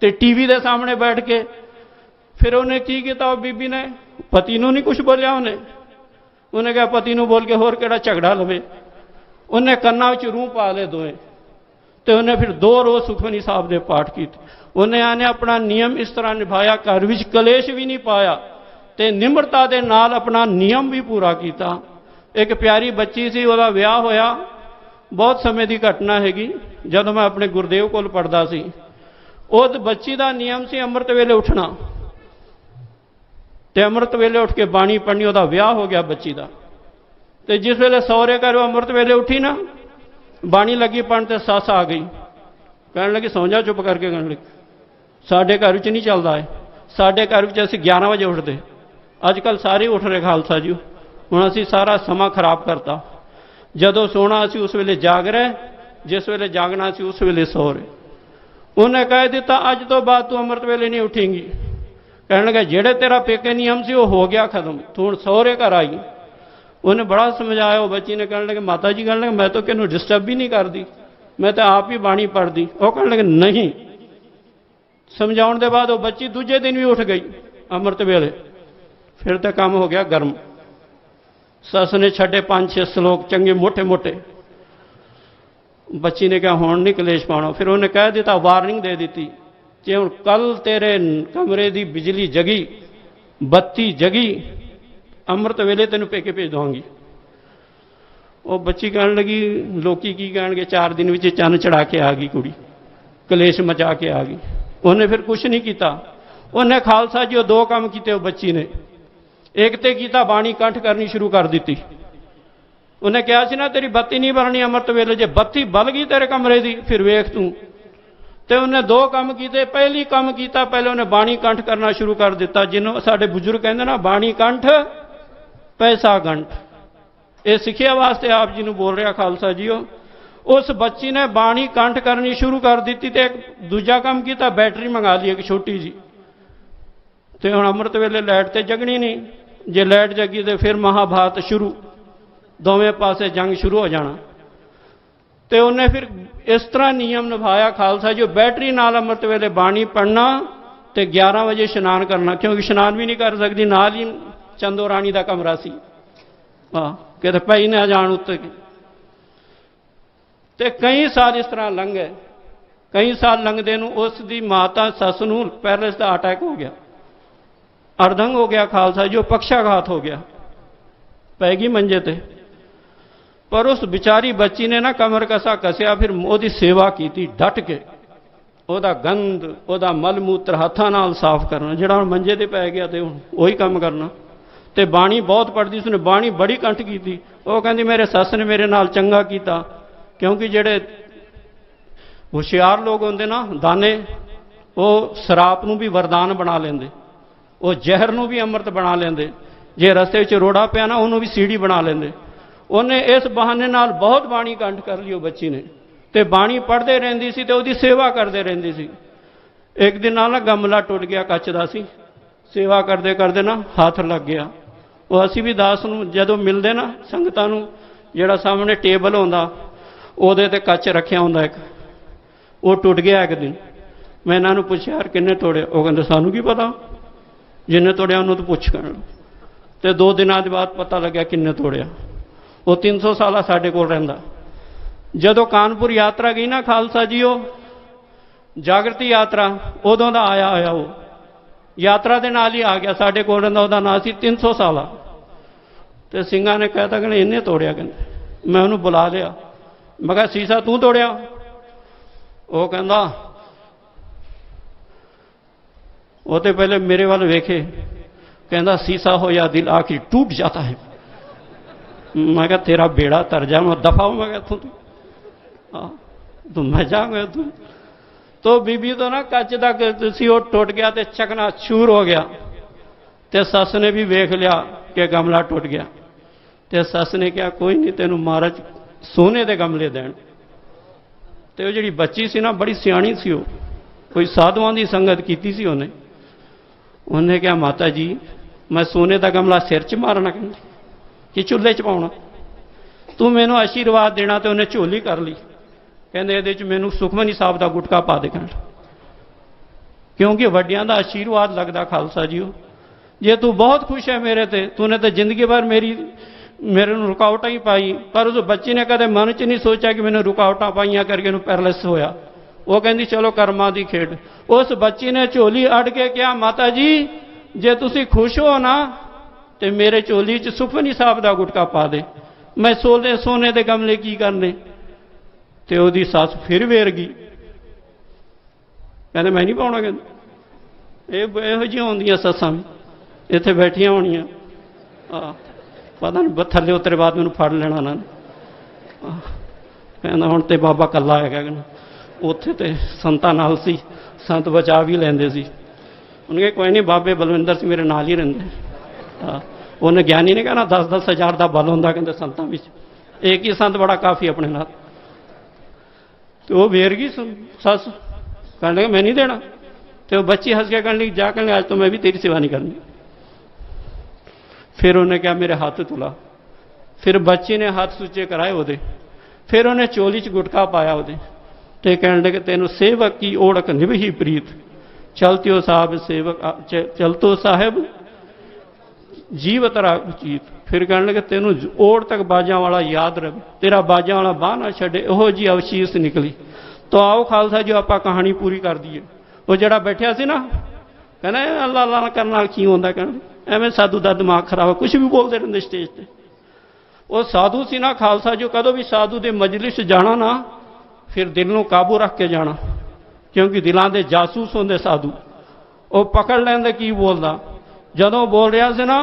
[SPEAKER 1] ਤੇ ਟੀਵੀ ਦੇ ਸਾਹਮਣੇ ਬੈਠ ਕੇ। ਫਿਰ ਉਹਨੇ ਕੀ ਕੀਤਾ, ਉਹ ਬੀਬੀ ਨੇ ਪਤੀ ਨੂੰ ਨਹੀਂ ਕੁਝ ਬੋਲਿਆ। ਉਹਨੇ ਕਿਹਾ ਪਤੀ ਨੂੰ ਬੋਲ ਕੇ ਹੋਰ ਕਿਹੜਾ ਝਗੜਾ ਲਵੇ। ਉਹਨੇ ਕੰਨਾਂ ਵਿੱਚ ਰੂਹ ਪਾ ਲਏ ਦੋਵੇਂ, ਤੇ ਉਹਨੇ ਫਿਰ 2 ਰੋਜ਼ ਸੁਖਮਨੀ ਸਾਹਿਬ ਦੇ ਪਾਠ ਕੀਤੇ। ਉਹਨੇ ਆਨੇ ਆਪਣਾ ਨਿਯਮ ਇਸ ਤਰ੍ਹਾਂ ਨਿਭਾਇਆ, ਘਰ ਵਿੱਚ ਕਲੇਸ਼ ਵੀ ਨਹੀਂ ਪਾਇਆ, ਤੇ ਨਿਮਰਤਾ ਦੇ ਨਾਲ ਆਪਣਾ ਨਿਯਮ ਵੀ ਪੂਰਾ ਕੀਤਾ। ਇੱਕ ਪਿਆਰੀ ਬੱਚੀ ਸੀ, ਉਹਦਾ ਵਿਆਹ ਹੋਇਆ। ਬਹੁਤ ਸਮੇਂ ਦੀ ਘਟਨਾ ਹੈਗੀ, ਜਦੋਂ ਮੈਂ ਆਪਣੇ ਗੁਰਦੇਵ ਕੋਲ ਪੜ੍ਹਦਾ ਸੀ। ਉਸ ਬੱਚੀ ਦਾ ਨਿਯਮ ਸੀ ਅੰਮ੍ਰਿਤ ਵੇਲੇ ਉੱਠਣਾ, ਤੇ ਅੰਮ੍ਰਿਤ ਵੇਲੇ ਉੱਠ ਕੇ ਬਾਣੀ ਪੜ੍ਹਨੀ। ਉਹਦਾ ਵਿਆਹ ਹੋ ਗਿਆ ਬੱਚੀ ਦਾ, ਤੇ ਜਿਸ ਵੇਲੇ ਸਹੁਰੇ ਘਰ ਉਹ ਅੰਮ੍ਰਿਤ ਵੇਲੇ ਉੱਠੀ ਨਾ, ਬਾਣੀ ਲੱਗੀ ਪੜ੍ਹਨ, ਤੇ ਸੱਸ ਆ ਗਈ, ਕਹਿਣ ਲੱਗੀ ਸੌਂ ਜਾ ਚੁੱਪ ਕਰਕੇ। ਕਹਿਣ ਲੱਗੀ ਸਾਡੇ ਘਰ ਵਿੱਚ ਨਹੀਂ ਚੱਲਦਾ ਹੈ, ਸਾਡੇ ਘਰ ਵਿੱਚ ਅਸੀਂ 11 ਵਜੇ ਉੱਠਦੇ। ਅੱਜ ਕੱਲ੍ਹ ਸਾਰੇ ਉੱਠ ਰਹੇ ਖਾਲਸਾ ਜੀ। ਹੁਣ ਅਸੀਂ ਸਾਰਾ ਸਮਾਂ ਖਰਾਬ ਕਰਤਾ। ਜਦੋਂ ਸੋਣਾ ਅਸੀਂ ਉਸ ਵੇਲੇ ਜਾਗ ਰਹੇ, ਜਿਸ ਵੇਲੇ ਜਾਗਣਾ ਸੀ ਉਸ ਵੇਲੇ ਸੌ ਰਹੇ। ਉਹਨੇ ਕਹਿ ਦਿੱਤਾ ਅੱਜ ਤੋਂ ਬਾਅਦ ਤੂੰ ਅੰਮ੍ਰਿਤ ਵੇਲੇ ਨਹੀਂ ਉੱਠੇਂਗੀ। ਕਹਿਣ ਲੱਗਾ ਜਿਹੜੇ ਤੇਰਾ ਪੇਕੇ ਨਿਯਮ ਸੀ ਉਹ ਹੋ ਗਿਆ ਖਤਮ, ਤੂੰ ਹੁਣ ਸਹੁਰੇ ਘਰ ਆਈ। ਉਹਨੇ ਬੜਾ ਸਮਝਾਇਆ। ਉਹ ਬੱਚੀ ਨੇ ਕਹਿਣ ਲੱਗੇ ਮਾਤਾ ਜੀ, ਕਹਿਣ ਲੱਗੇ ਮੈਂ ਤਾਂ ਕਿਹਨੂੰ ਡਿਸਟਰਬ ਵੀ ਨਹੀਂ ਕਰਦੀ, ਮੈਂ ਤਾਂ ਆਪ ਹੀ ਬਾਣੀ ਪੜ੍ਹਦੀ। ਉਹ ਕਹਿਣ ਲੱਗੇ ਨਹੀਂ। ਸਮਝਾਉਣ ਦੇ ਬਾਅਦ ਉਹ ਬੱਚੀ ਦੂਜੇ ਦਿਨ ਵੀ ਉੱਠ ਗਈ ਅੰਮ੍ਰਿਤ ਵੇਲੇ। ਫਿਰ ਤਾਂ ਕੰਮ ਹੋ ਗਿਆ ਗਰਮ। ਸੱਸ ਨੇ ਛੱਡੇ 5-6 ਸ਼ਲੋਕ ਚੰਗੇ ਮੋਟੇ ਮੋਟੇ। ਬੱਚੀ ਨੇ ਕਿਹਾ ਹੁਣ ਨਹੀਂ ਕਲੇਸ਼ ਪਾਉਣਾ। ਫਿਰ ਉਹਨੇ ਕਹਿ ਦਿੱਤਾ, ਵਾਰਨਿੰਗ ਦੇ ਦਿੱਤੀ, ਜੇ ਹੁਣ ਕੱਲ ਤੇਰੇ ਕਮਰੇ ਦੀ ਬਿਜਲੀ ਜਗੀ, ਬੱਤੀ ਜਗੀ, ਅੰਮ੍ਰਿਤ ਵੇਲੇ ਤੈਨੂੰ ਪੇਕੇ ਭੇਜ ਦਵਾਂਗੀ। ਉਹ ਬੱਚੀ ਕਹਿਣ ਲੱਗੀ ਲੋਕੀ ਕੀ ਕਹਿਣਗੇ, 4 ਦਿਨ ਵਿੱਚ ਚੰਨ ਚੜਾ ਕੇ ਆ ਗਈ ਕੁੜੀ, ਕਲੇਸ਼ ਮਚਾ ਕੇ ਆ ਗਈ। ਉਹਨੇ ਫਿਰ ਕੁਛ ਨਹੀਂ ਕੀਤਾ। ਉਹਨੇ ਖਾਲਸਾ ਜੀ ਉਹ 2 ਕੰਮ ਕੀਤੇ ਉਹ ਬੱਚੀ ਨੇ। ਇੱਕ ਤੇ ਕੀਤਾ, ਬਾਣੀ ਕੰਠ ਕਰਨੀ ਸ਼ੁਰੂ ਕਰ ਦਿੱਤੀ। ਉਹਨੇ ਕਿਹਾ ਸੀ ਨਾ ਤੇਰੀ ਬੱਤੀ ਨਹੀਂ ਬਲਣੀ ਅੰਮ੍ਰਿਤ ਵੇਲੇ, ਜੇ ਬੱਤੀ ਬਲ ਗਈ ਤੇਰੇ ਕਮਰੇ ਦੀ ਫਿਰ ਵੇਖ ਤੂੰ। ਤੇ ਉਹਨੇ 2 ਕੰਮ ਕੀਤੇ। ਪਹਿਲੀ ਕੰਮ ਕੀਤਾ, ਪਹਿਲੇ ਉਹਨੇ ਬਾਣੀ ਕੰਠ ਕਰਨਾ ਸ਼ੁਰੂ ਕਰ ਦਿੱਤਾ, ਜਿਹਨੂੰ ਸਾਡੇ ਬਜ਼ੁਰਗ ਕਹਿੰਦੇ ਨਾ ਬਾਣੀ ਕੰਠ ਪੈਸਾ ਗੰਠ। ਇਹ ਸਿੱਖਿਆ ਵਾਸਤੇ ਆਪ ਜੀ ਨੂੰ ਬੋਲ ਰਿਹਾ ਖਾਲਸਾ ਜੀਓ। ਉਸ ਬੱਚੀ ਨੇ ਬਾਣੀ ਕੰਠ ਕਰਨੀ ਸ਼ੁਰੂ ਕਰ ਦਿੱਤੀ। ਤੇ ਇੱਕ ਦੂਜਾ ਕੰਮ ਕੀਤਾ, ਬੈਟਰੀ ਮੰਗਾ ਲਈ ਇੱਕ ਛੋਟੀ ਜੀ। ਤੇ ਹੁਣ ਅੰਮ੍ਰਿਤ ਵੇਲੇ ਲਾਈਟ ਤੇ ਜਗਣੀ ਨਹੀਂ, ਜੇ ਲਾਈਟ ਜਗੀ ਤੇ ਫਿਰ ਮਹਾਭਾਰਤ ਸ਼ੁਰੂ, ਦੋਵੇਂ ਪਾਸੇ ਜੰਗ ਸ਼ੁਰੂ ਹੋ ਜਾਣਾ। ਤੇ ਉਹਨੇ ਫਿਰ ਇਸ ਤਰ੍ਹਾਂ ਨਿਯਮ ਨਿਭਾਇਆ ਖਾਲਸਾ ਜੀ। ਬੈਟਰੀ ਨਾਲ ਅੰਮ੍ਰਿਤ ਵੇਲੇ ਬਾਣੀ ਪੜ੍ਹਨਾ, ਤੇ 11 ਵਜੇ ਇਸ਼ਨਾਨ ਕਰਨਾ, ਕਿਉਂਕਿ ਇਸ਼ਨਾਨ ਵੀ ਨਹੀਂ ਕਰ ਸਕਦੀ, ਨਾਲ ਹੀ ਚੰਦੋ ਰਾਣੀ ਦਾ ਕਮਰਾ ਸੀ। ਕਿਤੇ ਪਈ ਨਾ ਜਾਣ ਉੱਤੇ। ਤੇ ਕਈ ਸਾਲ ਇਸ ਤਰ੍ਹਾਂ ਲੰਘ ਗਏ। कई साल लंघदे नूं उस दी माता सस नूं पैरलिस का अटैक हो गया, अर्धंग हो गया खालसा जी, पक्षाघात हो गया, पैगी मंजे ते। पर उस बिचारी बच्ची ने ना कमर कसा कसिया, फिर ओदी सेवा की डट के, ओदा गंद ओदा मल मूत्र हत्थां नाल साफ करना, जिहड़ा हुण मंजे ते पै गया ते उही काम करना। ते बाणी बहुत पढ़दी सी, उसने बाणी बड़ी कंठ की। वो कहंदी मेरे सस ने मेरे नाल चंगा कीता, क्योंकि जिहड़े हुशियार लोग होंदे ना दाने, वो शराप नूं भी वरदान बना लेंदे, वो जहर नूं भी अमृत बना लेंदे, जे रस्ते विच रोड़ा पिया ना उन्होंने भी सीढ़ी बना लेंदे। उन्हें इस बहाने नाल बहुत बाणी कंठ कर ली बच्ची ने, ते बाणी पढ़ते रहिंदी सी ते उहदी सेवा करते रहिंदी सी। एक दिन ना गमला टुट गया, कच दा सी, सेवा करते करते ना हाथ लग गया। वो असी भी दास नूं जदों मिलदे ना संगतां नूं, जिहड़ा सामने टेबल होंदा उहदे ते कच रखिया हुंदा एक, वो टुट गया एक दिन। मैं इन्हां नूं पुछया यार किन्ने तोड़िया, वो कहंदे सानूं की पता, जिन्ने तोड़िया उन्होंने तो पुछ कर। तो 2 दिनों के बाद पता लग्या किन्ने तोड़िया। वो 300 साल साडे कोल रहिंदा। जदों कानपुर यात्रा गई ना खालसा जी, वो जागृति यात्रा, उदों दा आया होया, वो यात्रा दे नाल ही आ गया, साडे कोल रहिंदा, उहदा नाम सी 300 साल। तो सिंघां ने कहता कि इन्हें तोड़िया, कहते। मैं उन्होंने बुला लिया, मैं कहा सीसा तू तोड़िया? वो कहंदा, वो तो पहले मेरे वाल वेखे, कहता सीसा हो या दिल आखिर टूट जाता है। मैं कहा तेरा बेड़ा तर जा, मैं दफा हूं, मैं कहता तू मैं जाऊंगा तू। तो बीबी तो ना कच तक सी, वो टुट गया, तो चकना चूर हो गया। तो सस ने भी वेख लिया कि गमला टुट गया। तो सस ने कहा कोई नहीं, तेनू महाराज सोने के गमले देन। तो जी बच्ची सी ना बड़ी सियाणी सी, वो कोई साधुआं की संगत की सी उन्हें। उन्हें कहा माता जी मैं सोने का गमला सिर च मारना कि चूल्हे च पाउणा, तू मैनू आशीर्वाद देना। तो उन्हें झोली कर ली, कहते ये मैनू सुखमनी साहब का गुटका पा दे, क्योंकि वड्डियां का आशीर्वाद लगता खालसा जी। जे तू बहुत खुश है मेरे ते, तूने तो जिंदगी भर मेरे रुकावट ही पाई, पर उस बच्ची ने कदे मन च नहीं सोचा कि मैंने रुकावट पाइया करके पैरलिस होया। वो कहती चलो कर्मां दी खेड। उस बच्ची ने झोली अड़ के कहा माता जी जे तुसी खुश हो ना, तो मेरे झोली च सुखमनी साहब का गुटका पा दे, मैं सोने के गमले की करने। तो उसकी सस फिर वेर गई, कहते मैं नहीं पाउणा, कहते इहो जिहियां होंदियां सस्सां भी इत्थे बैठियां होणियां, पता नहीं थल्ले उतरे बाद मैनूं फड़ लेना उन्होंने। कहना हुण ते बाबा कल्ला है, उत्थे ते संतां नाल सी, संत बचा भी लैंदे सी। उन्हें कोई नहीं, बाबे बलविंदर सिंह मेरे नाल ही रहिंदे। उन्हें ज्ञानी ने कहना 10-10 हज़ार का बल होंदा कहते संतां विच, एक ही संत बड़ा काफ़ी अपने नाल। तो वो वेर गई सस, कहने लगे मैं नहीं देना। तो बच्ची हंस के कहने लगी जा, कहने आज तो मैं भी तेरी सेवा नहीं करनी। फिर उन्हें क्या मेरे हाथ तुला, फिर बच्ची ने हाथ सुचे कराए वो, फिर उन्हें चोली च गुटका पाया वो। तो कहने लगे तेनों सेवक की ओढ़क निभही प्रीत, चलत्यो साहब सेवक चलतो साहेब जीवत राजीत। फिर कहने लगे तेनों ओढ़ तक बाजा वाला याद रहे, तेरा बाजा वाला बाह ना छे, ओहो जी अवशीष निकली। तो आओ खालसा जी आप कहानी पूरी कर दीए। वो जरा बैठा सी ना, कहना अल्लाह अल्लाह करने नाल की होंदा, कहना एवं साधु का दिमाग खराब है, कुछ भी बोलते रहते स्टेज पर। वो साधु सी ना खालसा जो, कदों भी साधु के मजलिस जाना ना, फिर दिल में काबू रख के जाना, क्योंकि दिलों के जासूस होंगे साधु, वो पकड़ लेंदे की बोलता। जदों बोल रहा से ना,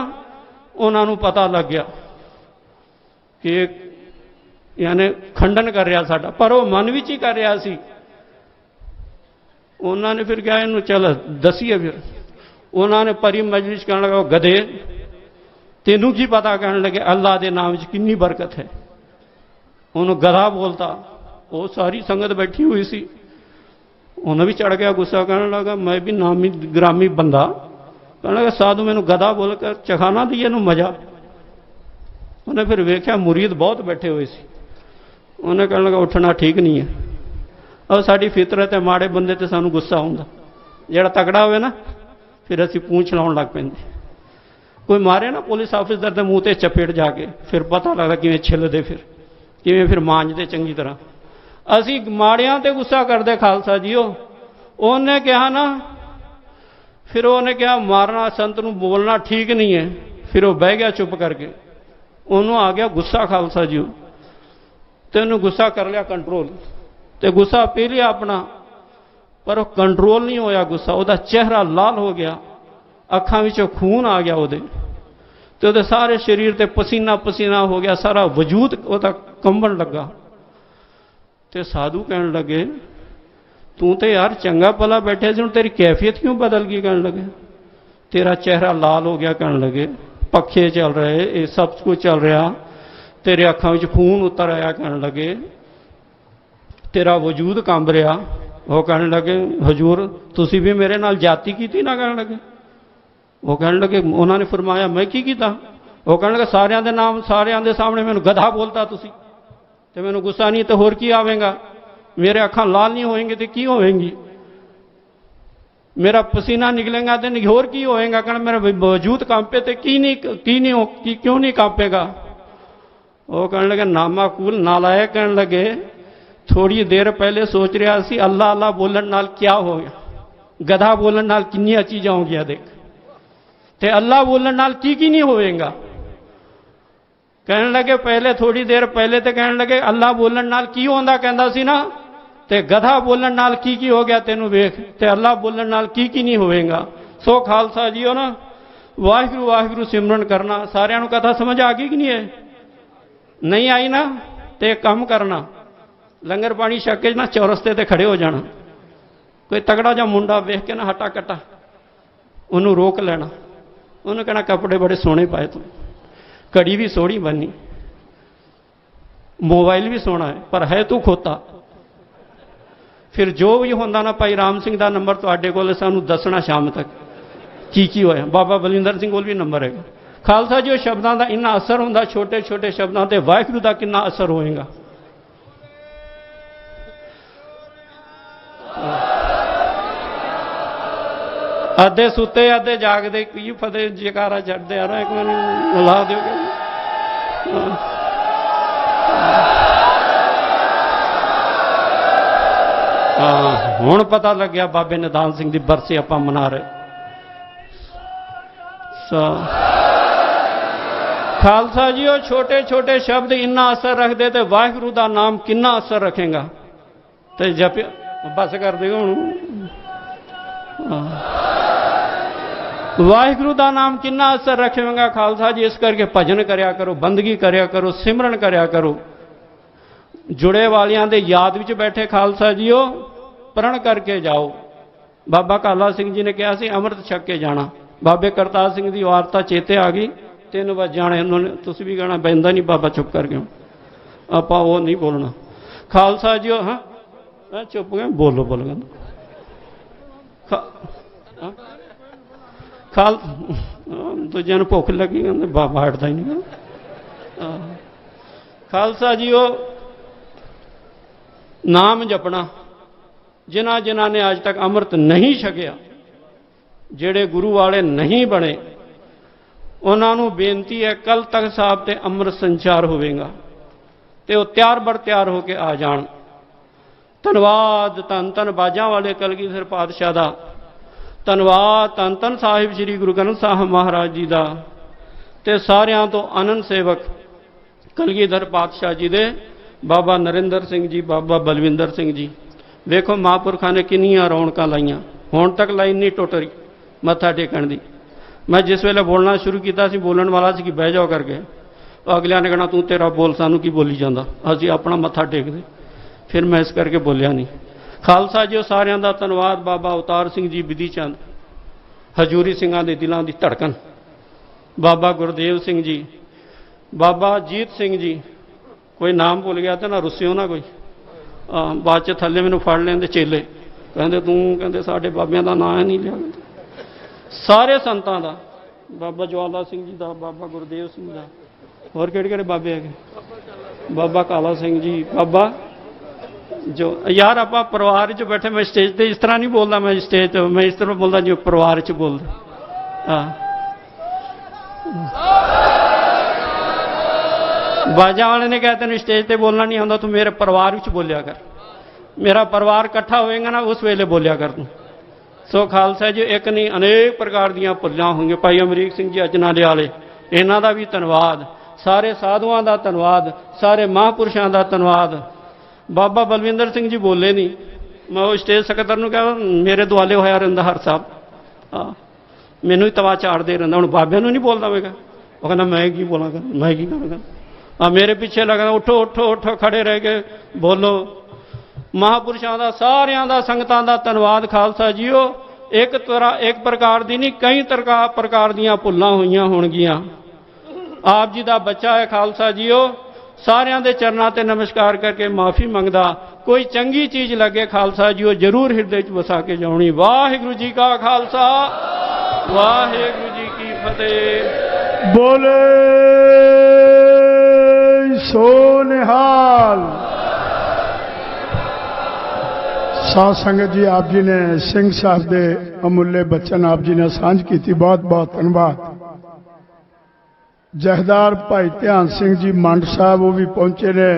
[SPEAKER 1] उन्होंने पता लग गया कि यानी खंडन कर रहा साडा, पर वो मन विच ही कर रहा सी। उन्होंने फिर क्या इनू चल दसीए। फिर उन्होंने परी मजलिस कहने लगा गधे तेनू की पता, कहने लगे अल्लाह के नाम कितनी बरकत है। उन्होंने गधा बोलता, वो सारी संगत बैठी हुई सी, उन्हें भी चढ़ गया गुस्सा, कहने लगा मैं भी नामी ग्रामी बंदा, कहने लगा साधु मैनू गधा बोलकर चखाना दिए नू मजा। उन्हें फिर वेख्या मुरीद बहुत बैठे हुए सी, उन्हें कहने लगा उठना ठीक नहीं है। और साड़ी फितरत है, माड़े बंदे ते सानू गुस्सा आउंदा, जिहड़ा तगड़ा होवे ना फिर असीं पूंछ लाउण लग पैंदे। कोई मारे ना पुलिस ऑफिसर के मूँह ते चपेट जाके, फिर पता लगता किवें छिलदे, फिर किवें फिर मांजदे चंगी तरह। ਅਸੀਂ ਮਾੜਿਆਂ ਤੇ ਗੁੱਸਾ ਕਰਦੇ ਖਾਲਸਾ ਜੀਓ। ਉਹਨੇ ਕਿਹਾ ਨਾ, ਫਿਰ ਉਹਨੇ ਕਿਹਾ ਮਾਰਨਾ ਸੰਤ ਨੂੰ ਬੋਲਣਾ ਠੀਕ ਨਹੀਂ ਹੈ। ਫਿਰ ਉਹ ਬਹਿ ਗਿਆ ਚੁੱਪ ਕਰਕੇ। ਉਹਨੂੰ ਆ ਗਿਆ ਗੁੱਸਾ ਖਾਲਸਾ ਜੀਓ, ਤੇ ਉਹਨੂੰ ਗੁੱਸਾ ਕਰ ਲਿਆ ਕੰਟਰੋਲ, ਤੇ ਗੁੱਸਾ ਪੀ ਲਿਆ ਆਪਣਾ, ਪਰ ਉਹ ਕੰਟਰੋਲ ਨਹੀਂ ਹੋਇਆ ਗੁੱਸਾ। ਉਹਦਾ ਚਿਹਰਾ ਲਾਲ ਹੋ ਗਿਆ, ਅੱਖਾਂ ਵਿੱਚੋਂ ਖੂਨ ਆ ਗਿਆ ਉਹਦੇ, ਤੇ ਉਹਦੇ ਸਾਰੇ ਸਰੀਰ ਤੇ ਪਸੀਨਾ ਪਸੀਨਾ ਹੋ ਗਿਆ, ਸਾਰਾ ਵਜੂਦ ਉਹਦਾ ਕੰਬਣ ਲੱਗਾ। ਤੇ ਸਾਧੂ ਕਹਿਣ ਲੱਗੇ ਤੂੰ ਤੇ ਯਾਰ ਚੰਗਾ ਭਲਾ ਬੈਠੇ ਸੀ, ਹੁਣ ਤੇਰੀ ਕੈਫੀਅਤ ਕਿਉਂ ਬਦਲ ਗਈ? ਕਹਿਣ ਲੱਗੇ ਤੇਰਾ ਚਿਹਰਾ ਲਾਲ ਹੋ ਗਿਆ। ਕਹਿਣ ਲੱਗੇ ਪੱਖੇ ਚੱਲ ਰਹੇ, ਇਹ ਸਭ ਕੁਝ ਚੱਲ ਰਿਹਾ, ਤੇਰੇ ਅੱਖਾਂ ਵਿੱਚ ਖੂਨ ਉਤਰ ਆਇਆ। ਕਹਿਣ ਲੱਗੇ ਤੇਰਾ ਵਜੂਦ ਕੰਬ ਰਿਹਾ। ਉਹ ਕਹਿਣ ਲੱਗੇ ਹਜ਼ੂਰ ਤੁਸੀਂ ਵੀ ਮੇਰੇ ਨਾਲ ਜਾਤੀ ਕੀਤੀ ਨਾ? ਕਹਿਣ ਲੱਗੇ ਉਹ ਕਹਿਣ ਲੱਗੇ ਉਹਨਾਂ ਨੇ ਫਰਮਾਇਆ ਮੈਂ ਕੀ ਕੀਤਾ? ਉਹ ਕਹਿਣ ਲੱਗੇ ਸਾਰਿਆਂ ਦੇ ਨਾਮ ਸਾਰਿਆਂ ਦੇ ਸਾਹਮਣੇ ਮੈਨੂੰ ਗਧਾ ਬੋਲਤਾ ਤੁਸੀਂ, ਤੇ ਮੈਨੂੰ ਗੁੱਸਾ ਨਹੀਂ ਤੇ ਹੋਰ ਕੀ ਆਵੇਗਾ? ਮੇਰੇ ਅੱਖਾਂ ਲਾਲ ਨਹੀਂ ਹੋਏਂਗੇ ਤੇ ਕੀ ਹੋਵੇਂਗੀ? ਮੇਰਾ ਪਸੀਨਾ ਨਿਕਲੇਗਾ ਤੇ ਹੋਰ ਕੀ ਹੋਏਗਾ? ਕਹਿਣ ਮੇਰਾ ਵਜੂਦ ਕਾਂਪੇ ਤੇ ਕਿਉਂ ਨਹੀਂ ਕਾਂਪੇਗਾ? ਉਹ ਕਹਿਣ ਲੱਗੇ ਨਾਮਾਕੂਲ ਨਾਲਾਇਕ। ਕਹਿਣ ਲੱਗੇ ਥੋੜੀ ਦੇਰ ਪਹਿਲੇ ਸੋਚ ਰਿਹਾ ਸੀ ਅੱਲਾ ਅੱਲਾ ਬੋਲਣ ਨਾਲ ਕੀ ਹੋ ਗਿਆ, ਗਧਾ ਬੋਲਣ ਨਾਲ ਕਿੰਨੀਆਂ ਚੀਜ਼ਾਂ ਹੋ ਗਈਆਂ ਦੇਖ, ਤੇ ਅੱਲਾ ਬੋਲਣ ਨਾਲ ਕੀ ਨਹੀਂ ਹੋਵੇਗਾ? ਕਹਿਣ ਲੱਗੇ ਪਹਿਲੇ ਥੋੜੀ ਦੇਰ ਪਹਿਲੇ ਤੇ ਕਹਿਣ ਲੱਗੇ ਅੱਲਾ ਬੋਲਣ ਨਾਲ ਕੀ ਹੁੰਦਾ ਕਹਿੰਦਾ ਸੀ ਨਾ, ਤੇ ਗਧਾ ਬੋਲਣ ਨਾਲ ਕੀ ਹੋ ਗਿਆ ਤੈਨੂੰ ਵੇਖ, ਤੇ ਅੱਲਾ ਬੋਲਣ ਨਾਲ ਕੀ ਨਹੀਂ ਹੋਵੇਗਾ। ਸੋ ਖਾਲਸਾ ਜੀਓ ਨਾ, ਵਾਹਿਗੁਰੂ ਵਾਹਿਗੁਰੂ ਸਿਮਰਨ ਕਰਨਾ। ਸਾਰਿਆਂ ਨੂੰ ਕਥਾ ਸਮਝ ਆ ਗਈ ਕਿ ਨਹੀਂ ਹੈ? ਨਹੀਂ ਆਈ ਨਾ? ਤੇ ਕੰਮ ਕਰਨਾ, ਲੰਗਰ ਪਾਣੀ ਛਕ ਕੇ ਨਾ ਚੌਰਸਤੇ ਤੇ ਖੜੇ ਹੋ ਜਾਣਾ। ਕੋਈ ਤਗੜਾ ਜਿਹਾ ਮੁੰਡਾ ਵੇਖ ਕੇ ਨਾ ਹਟਾ ਕੱਟਾ ਉਹਨੂੰ ਰੋਕ ਲੈਣਾ। ਉਹਨੂੰ ਕਹਿਣਾ ਕੱਪੜੇ ਬੜੇ ਸੋਹਣੇ ਪਾਏ ਤੂੰ, ਘੜੀ ਵੀ ਸੋਹਣੀ ਬੰਨੀ, ਮੋਬਾਈਲ ਵੀ ਸੋਹਣਾ ਹੈ, ਪਰ ਹੈ ਤੂੰ ਖੋਤਾ। ਫਿਰ ਜੋ ਵੀ ਹੁੰਦਾ ਨਾ, ਭਾਈ ਰਾਮ ਸਿੰਘ ਦਾ ਨੰਬਰ ਤੁਹਾਡੇ ਕੋਲ, ਸਾਨੂੰ ਦੱਸਣਾ ਸ਼ਾਮ ਤੱਕ ਕੀ ਹੋਇਆ। ਬਾਬਾ ਬਲਵਿੰਦਰ ਸਿੰਘ ਕੋਲ ਵੀ ਨੰਬਰ ਹੈਗਾ। ਖਾਲਸਾ ਜੀ ਉਹ ਸ਼ਬਦਾਂ ਦਾ ਇੰਨਾ ਅਸਰ ਹੁੰਦਾ, ਛੋਟੇ ਛੋਟੇ ਸ਼ਬਦਾਂ ਤੇ ਵਾਹਿਗੁਰੂ ਦਾ ਕਿੰਨਾ ਅਸਰ ਹੋਏਗਾ। ਅੱਧੇ ਸੁੱਤੇ ਅੱਧੇ ਜਾਗਦੇ ਕੀ ਫਤਿਹ ਜਕਾਰਾ ਛੱਡਦੇ ਆ ਨਾ, ਇੱਕ ਮੈਨੂੰ ਬੁਲਾ ਦਿਓਗੇ? ਹੁਣ ਪਤਾ ਲੱਗਿਆ ਬਾਬੇ ਨਿਧਾਨ ਸਿੰਘ ਦੀ ਬਰਸੀ ਆਪਾਂ ਮਨਾ ਰਹੇ। ਖਾਲਸਾ ਜੀ ਉਹ ਛੋਟੇ ਛੋਟੇ ਸ਼ਬਦ ਇੰਨਾ ਅਸਰ ਰੱਖਦੇ ਤੇ ਵਾਹਿਗੁਰੂ ਦਾ ਨਾਮ ਕਿੰਨਾ ਅਸਰ ਰੱਖੇਗਾ। ਤੇ ਜਪ ਬਸ ਕਰ ਦਿਓ ਹੁਣ, ਵਾਹਿਗੁਰੂ ਦਾ ਨਾਮ ਕਿੰਨਾ ਅਸਰ ਰੱਖੇਗਾ ਖਾਲਸਾ ਜੀ। ਇਸ ਕਰਕੇ ਭਜਨ ਕਰਿਆ ਕਰੋ, ਬੰਦਗੀ ਕਰਿਆ ਕਰੋ, ਸਿਮਰਨ ਕਰਿਆ ਕਰੋ। ਜੁੜੇ ਵਾਲਿਆਂ ਦੇ ਯਾਦ ਵਿੱਚ ਬੈਠੇ ਖਾਲਸਾ ਜੀਓ ਪ੍ਰਣ ਕਰਕੇ ਜਾਓ। ਬਾਬਾ ਕਾਲਾ ਸਿੰਘ ਜੀ ਨੇ ਕਿਹਾ ਸੀ ਅੰਮ੍ਰਿਤ ਛਕ ਕੇ ਜਾਣਾ। ਬਾਬੇ ਕਰਤਾਰ ਸਿੰਘ ਦੀ ਵਾਰਤਾ ਚੇਤੇ ਆ ਗਈ, 3 ਵਜੇ ਜਾਣੇ। ਉਹਨਾਂ ਨੇ ਤੁਸੀਂ ਵੀ ਕਹਿਣਾ ਬੈਂਦਾ ਨਹੀਂ ਬਾਬਾ ਚੁੱਪ ਕਰਕੇ, ਆਪਾਂ ਉਹ ਨਹੀਂ ਬੋਲਣਾ। ਖਾਲਸਾ ਜੀਓ ਹਾਂ ਚੁੱਪ ਗਏ, ਬੋਲੋ ਦੂਜਿਆਂ ਨੂੰ ਭੁੱਖ ਲੱਗੀ ਕਹਿੰਦੇ ਬਾਬਾ ਹਟਦਾ ਹੀ ਨਹੀਂ। ਖਾਲਸਾ ਜੀਓ ਨਾਮ ਜਪਣਾ। ਜਿਨ੍ਹਾਂ ਜਿਨ੍ਹਾਂ ਨੇ ਅੱਜ ਤੱਕ ਅੰਮ੍ਰਿਤ ਨਹੀਂ ਛਕਿਆ, ਜਿਹੜੇ ਗੁਰੂ ਵਾਲੇ ਨਹੀਂ ਬਣੇ, ਉਹਨਾਂ ਨੂੰ ਬੇਨਤੀ ਹੈ ਕੱਲ ਤੱਕ ਸਾਹਿਬ ਤੇ ਅੰਮ੍ਰਿਤ ਸੰਚਾਰ ਹੋਵੇਗਾ ਤੇ ਉਹ ਤਿਆਰ ਹੋ ਕੇ ਆ ਜਾਣ। ਧੰਨਵਾਦ ਧੰਨ ਧੰਨ ਬਾਜਾਂ ਵਾਲੇ ਕਲਗੀਧਰ ਪਾਤਸ਼ਾਹ ਦਾ, ਧੰਨਵਾਦ ਧੰਨ ਧੰਨ ਸਾਹਿਬ ਸ੍ਰੀ ਗੁਰੂ ਗ੍ਰੰਥ ਸਾਹਿਬ ਮਹਾਰਾਜ ਜੀ ਦਾ, ਤੇ ਸਾਰਿਆਂ ਤੋਂ ਆਨੰਦ ਸੇਵਕ ਕਲਗੀਧਰ ਪਾਤਸ਼ਾਹ ਜੀ ਦੇ ਬਾਬਾ ਨਰਿੰਦਰ ਸਿੰਘ ਜੀ, ਬਾਬਾ ਬਲਵਿੰਦਰ ਸਿੰਘ ਜੀ। ਵੇਖੋ ਮਹਾਂਪੁਰਖਾਂ ਨੇ ਕਿੰਨੀਆਂ ਰੌਣਕਾਂ ਲਾਈਆਂ, ਹੁਣ ਤੱਕ ਲਾਈਨ ਨਹੀਂ ਟੁੱਟ ਰਹੀ ਮੱਥਾ ਟੇਕਣ ਦੀ। ਮੈਂ ਜਿਸ ਵੇਲੇ ਬੋਲਣਾ ਸ਼ੁਰੂ ਕੀਤਾ ਸੀ, ਬੋਲਣ ਵਾਲਾ ਸੀ ਕਿ ਬਹਿ ਜਾਓ ਕਰਕੇ, ਅਗਲਿਆਂ ਨੇ ਕਹਿਣਾ ਤੂੰ ਤੇਰਾ ਬੋਲ, ਸਾਨੂੰ ਕੀ ਬੋਲੀ ਜਾਂਦਾ, ਅਸੀਂ ਆਪਣਾ ਮੱਥਾ ਟੇਕਦੇ। ਫਿਰ ਮੈਂ ਇਸ ਕਰਕੇ ਬੋਲਿਆ ਨਹੀਂ। ਖਾਲਸਾ ਜੀ ਸਾਰਿਆਂ ਦਾ ਧੰਨਵਾਦ। ਬਾਬਾ ਅਵਤਾਰ ਸਿੰਘ ਜੀ, ਵਿਧੀ ਚੰਦ, ਹਜੂਰੀ ਸਿੰਘਾਂ ਦੇ ਦਿਲਾਂ ਦੀ ਧੜਕਣ, ਬਾਬਾ ਗੁਰਦੇਵ ਸਿੰਘ ਜੀ, ਬਾਬਾ ਜੀਤ ਸਿੰਘ ਜੀ, ਕੋਈ ਨਾਮ ਭੁੱਲ ਗਿਆ ਤਾਂ ਨਾ ਰੁੱਸਿਓ ਨਾ ਕੋਈ। ਬਾਅਦ 'ਚ ਥੱਲੇ ਮੈਨੂੰ ਫੜ ਲੈਂਦੇ ਚੇਲੇ, ਕਹਿੰਦੇ ਤੂੰ ਕਹਿੰਦੇ ਸਾਡੇ ਬਾਬਿਆਂ ਦਾ ਨਾਂ ਨਹੀਂ ਲਿਆ। ਸਾਰੇ ਸੰਤਾਂ ਦਾ, ਬਾਬਾ ਜਵਾਲਾ ਸਿੰਘ ਜੀ ਦਾ, ਬਾਬਾ ਗੁਰਦੇਵ ਸਿੰਘ ਦਾ, ਹੋਰ ਕਿਹੜੇ ਕਿਹੜੇ ਬਾਬੇ ਹੈਗੇ, ਬਾਬਾ ਕਾਲਾ ਸਿੰਘ ਜੀ, ਬਾਬਾ ਜੋ ਯਾਰ ਆਪਾਂ ਪਰਿਵਾਰ 'ਚ ਬੈਠੇ। ਮੈਂ ਸਟੇਜ ਤੇ ਇਸ ਤਰ੍ਹਾਂ ਨਹੀਂ ਬੋਲਦਾ, ਮੈਂ ਸਟੇਜ ਤੇ ਮੈਂ ਇਸ ਤਰ੍ਹਾਂ ਬੋਲਦਾ ਜਿਵੇਂ ਪਰਿਵਾਰ 'ਚ ਬੋਲਦਾ। ਬਾਜਾਂ ਵਾਲੇ ਨੇ ਕਿਹਾ ਤੈਨੂੰ ਸਟੇਜ ਤੇ ਬੋਲਣਾ ਨਹੀਂ ਆਉਂਦਾ, ਤੂੰ ਮੇਰੇ ਪਰਿਵਾਰ ਵਿੱਚ ਬੋਲਿਆ ਕਰ। मेरा परिवार इकट्ठा होएगा ना उस वेले बोलिया कर दूँ। सो खालसा जी एक नहीं अनेक प्रकार दीयां भुल्लां होंगे। भाई अमरीक सिंह जी अजनाले वाले इन्हां दा भी धन्नवाद, सारे साधुआं दा धन्नवाद, सारे महापुरुषां दा धन्नवाद। बाबा बलविंदर सिंह जी बोले नहीं, मैं वो स्टेज सकत्तर नूं कहा मेरे दुआले होया रहिंदा हर साहब, हाँ मैनू ही तवा झाड़दे रहिंदा, हुण बाबियां नूं नहीं बोलदा होवेगा। वो कहना मैं की बोलांगा, मैं की करांगा, हाँ मेरे पीछे लगा उठो उठो उठो खड़े रह के बोलो। महापुरुषों का सारियां दा संगतां दा धन्नवाद खालसा जीओ। एक प्रकार दी नहीं कई प्रकार दीयां भुल्लां होईयां होणगीयां। आप जी दा बच्चा है खालसा जीओ, सारियां दे चरनां ते नमस्कार करके माफ़ी मंगदा। कोई चंगी चीज़ लगे खालसा जीओ जरूर हृदय च वसा के जानी। वाहिगुरू जी का खालसा, वाहिगुरू जी की फतेह।
[SPEAKER 2] बोले सो निहाल। साध संगत जी, आप जी ने सिंह साहब के अमूल्य बच्चन आप जी ने सांझ की, बहुत बहुत धन्यवाद। जहदार भाई ध्यान सिंह जी मंड साहब वो भी पहुंचे ने।